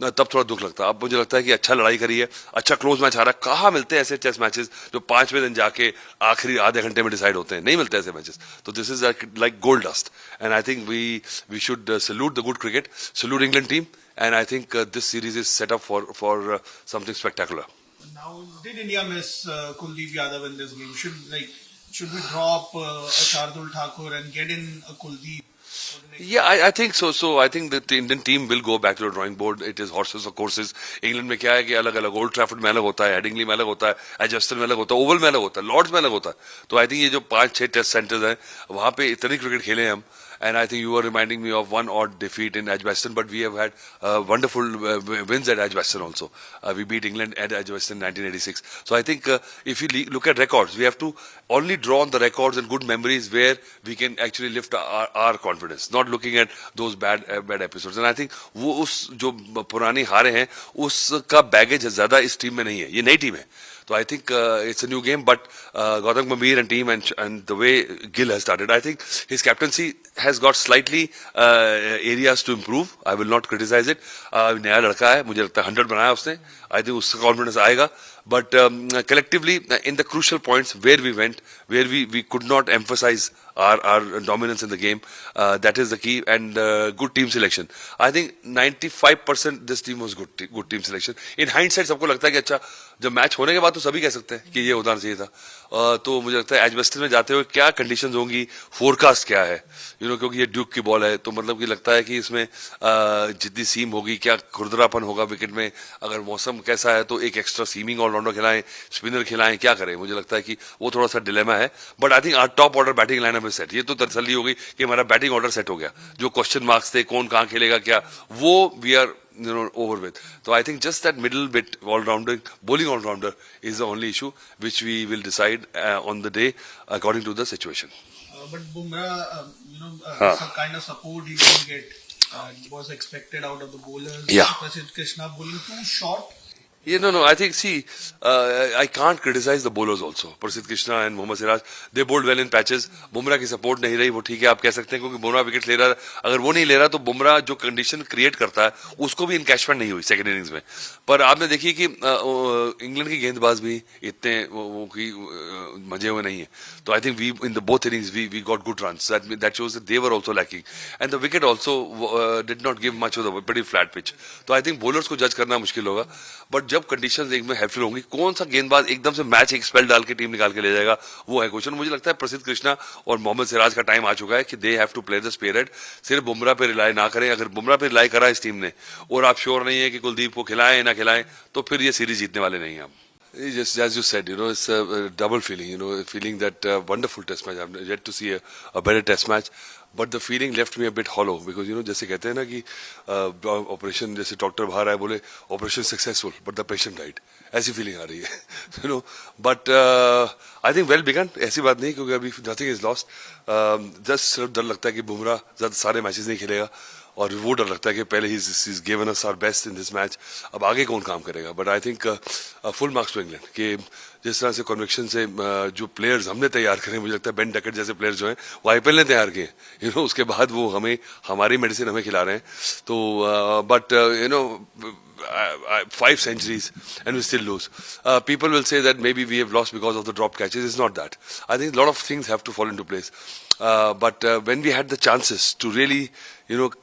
तब थोड़ा दुख लगता है। अब मुझे लगता है कि अच्छा लड़ाई करी है, अच्छा क्लोज मैच आ रहा है। कहाँ मिलते हैं ऐसे टेस्ट मैचेस जो 5वें दिन जाके आखिरी आधे घंटे में डिसाइड होते हैं? नहीं मिलते ऐसे मैचेस। तो this is like gold dust, and I think we should salute the good cricket, salute England team, and I think this series is set up for something spectacular. Now, did India miss Kuldeep Yadav in this game? Should we drop Shardul Thakur and get in Kuldeep? Yeah, I think so. So I think that the Indian team will go back to the drawing board. It is horses or courses. England में क्या है कि अलग अलग old Trafford में अलग होता है, हेडिंगली में अलग होता है, एडजस्टन में अलग होता है, ओवल में अलग होता है, लॉर्ड्स में अलग होता है। तो आई थिंक ये जो 5-6 टेस्ट सेंटर्स हैं, वहां पे इतनी क्रिकेट खेले हैं हम। And I think you were reminding me of one odd defeat in Edgbaston, but we have had wonderful wins at Edgbaston also. We beat England at Edgbaston in 1986. So I think if you look at records, we have to only draw on the records and good memories where we can actually lift our confidence, not looking at those bad episodes. And I think वो उस जो पुरानी हारे हैं उसका baggage ज्यादा इस team में नहीं है, ये नई टीम है। So I think it's a new game, but Gautam Gambhir and team and the way Gill has started, I think his captaincy has got slightly areas to improve. I will not criticize it. नया लड़का है, मुझे लगता है 100 बनाया उसने. I think उसका confidence आएगा. But collectively, in the crucial points where we went, where we could not emphasize our dominance in the game, that is the key. And good team selection. I think 95% this team was good team selection. In hindsight, सबको लगता है कि अच्छा जब match होने के बाद तो सभी कह सकते हैं कि ये होना चाहिए था। तो मुझे लगता है एजबेस्टन में जाते हुए क्या कंडीशंस होंगी, फोरकास्ट क्या है, क्योंकि ये ड्यूक की बॉल है, तो मतलब कि लगता है कि इसमें जितनी सीम होगी, क्या खुरदरापन होगा विकेट में, अगर मौसम कैसा है तो एक एक्स्ट्रा सीमिंग ऑलराउंडर खिलाएं, स्पिनर खिलाएं, क्या करें? मुझे लगता है कि वो थोड़ा सा डिलेमा है। But I think our top order batting lineup is set. ये तो तसल्ली हो गई कि हमारा बैटिंग ऑर्डर सेट हो गया। जो क्वेश्चन मार्क्स थे, कौन कहाँ खेलेगा क्या, वो we are over with. So I think just that middle bit bowling all-rounder is the only issue which we will decide on the day according to the situation. But Bumrah, some kind of support he didn't get was expected out of the bowlers. Yeah. Prasidh Krishna bowling too short. Yeah, no. I think, I can't criticize the bowlers also. Prasidh Krishna and Mohammad Siraj, they bowled well in patches. Bumrah की support नहीं रही, वो ठीक है, आप कह सकते हैं, क्योंकि बुमराह विकेट ले रहा है। अगर वो नहीं ले रहा तो बुमराह जो कंडीशन क्रिएट करता है उसको भी इनकैशमेंट नहीं हुई सेकंड इनिंग्स में। पर आपने देखी कि इंग्लैंड की गेंदबाज भी इतने मजे हुए नहीं है। तो I think we in the both innings we got good runs, that shows that they were also lacking, and the wicket also did not give much of the very flat pitch. तो I think bowlers को जज करना मुश्किल होगा, but जब conditions एक में helpful होंगी, कौन सा गेंदबाज एकदम से मैच एक स्पेल डाल के टीम निकाल के ले जाएगा, वो है क्वेश्चन। मुझे लगता है प्रसिद्ध कृष्णा और मोहम्मद सिराज का टाइम आ चुका है कि they have to play the spirit. सिर्फ बुमराह पे रिलाई ना करें। अगर बुमराह पे रिलाई करा इस टीम ने और आप श्योर नहीं है कि कुलदीप को खिलाएं ना खिलाएं, तो फिर ये सीरीज जीतने वाले नहीं हैं हम। Just as you said, it's a double feeling, feeling that wonderful test match. I've yet to see a better test match. But the feeling left me a bit hollow because, जैसे कहते हैं ना कि ऑपरेशन, जैसे doctor बाहर आए बोले operation successful but the patient died, ऐसी फीलिंग आ रही है, but I think well begin. ऐसी बात नहीं, क्योंकि अभी नथिंग इज लॉस्ट। जस्ट सिर्फ डर लगता है कि बुमराह ज्यादा सारे मैचेस नहीं खेलेगा, और वो डर लगता है कि पहले ही given us our best in this match, अब आगे कौन काम करेगा। But I think full marks to England कि जिस तरह से कन्विक्शन से जो प्लेयर्स हमने तैयार करे, मुझे लगता है बेन डकेट जैसे प्लेयर्स जो हैं वो आईपीएल ने तैयार किए, उसके बाद वो हमारी मेडिसिन हमें खिला रहे हैं। तो but 5 centuries and we still lose. People will say that maybe we have lost because of the dropped catches. It's not that. I think a lot of things have to fall into place. But when we had the chances to really,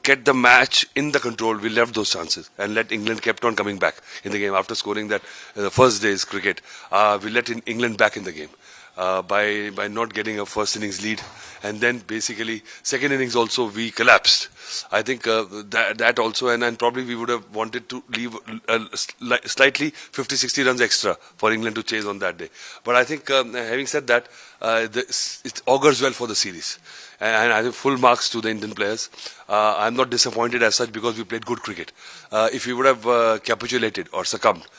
get the match in the control, we left those chances and let England kept on coming back in the game after scoring that the first day's cricket. We let England back in the game. By not getting a first innings lead, and then basically second innings also we collapsed. I think that also, and probably we would have wanted to leave slightly 50-60 runs extra for England to chase on that day. But I think having said that, it augurs well for the series. And I think full marks to the Indian players. I'm not disappointed as such because we played good cricket. If we would have capitulated or succumbed,